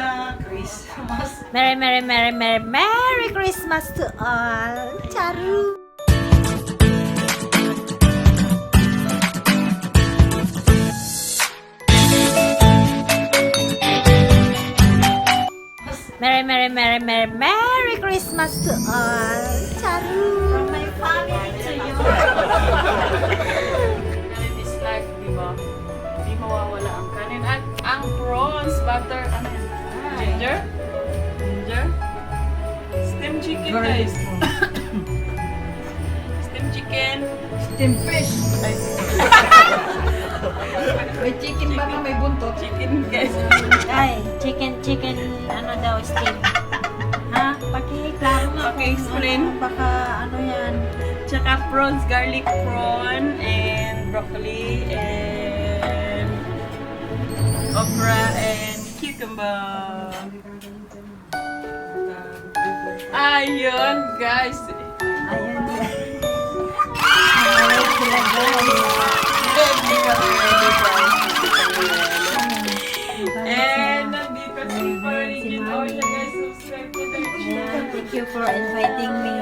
na Christmas. Merry, Merry, Merry, Merry, Merry Christmas to all. Charu! Merry, Merry, Merry, Merry, Merry Christmas to all. Charu! From my family to you. In this life, di ba? Di mawawala ang kanin. At ang prawns, butter, ano yan? Ginger? Ginger? Steam chicken, guys. Steam chicken. Steam fish. Ay, May chicken ba na may buntot? chicken, guys. Ay, chicken, ano daw, steam. Ha? Paki-klaro nga. Paki-explain. Kung baka, ano yan. Tsaka prawns, garlic prawn, and broccoli, and okra, and cucumber. Ayun, guys. Ayun. Ayun sila, guys. Ready kami, ready, guys. And nandito si Parigin Oya, guys. Subscribe to the channel. Ayan, thank you for inviting me.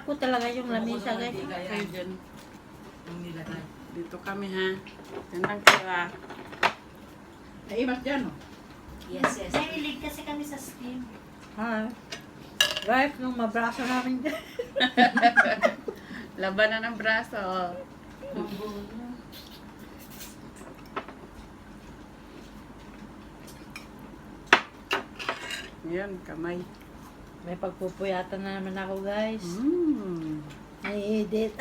ko talaga yung lamisa, guys. Kayo dyan. Dito kami ha. Yan lang kayo ha. Ay, mas dyan, oh. Yes, yes. Mahilig kasi kami sa steam. Hi. Guys, nung mabraso namin dyan. Laban na ng braso. Yan, kamay. May pagpupuyatan na naman ako, guys. Mm. May edit.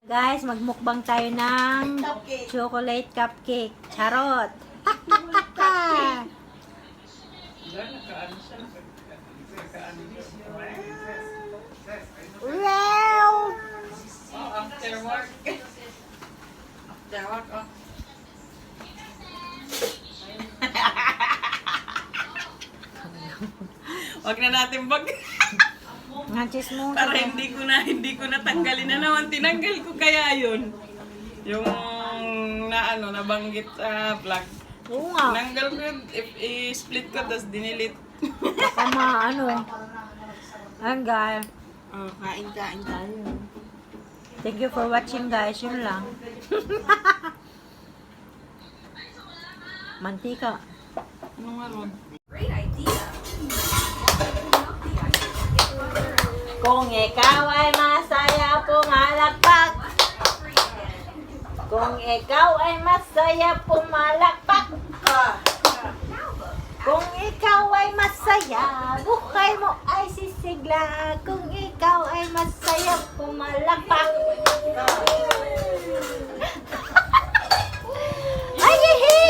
Guys, magmukbang tayo ng chocolate cupcake. Charot! Wow! Oh, after work. After work, oh. Wag na natin Nanchis mo. para hindi ko na tanggalin na naman. Tinanggal ko kaya yun. Yung nabanggit sa vlog. Oo nga. Tinanggal ko yun. I-split ko, tapos dinilit. Baka Ayan guys. Oh, kain tayo. Thank you for watching guys. Yun lang. Mantika. Ano nga ron? Kung ikaw ay masaya, pumalakpak. Kung ikaw ay masaya, pumalakpak. Kung ikaw ay masaya, buhay mo ay sisigla. Kung ikaw ay masaya, pumalakpak. Ay, hihi!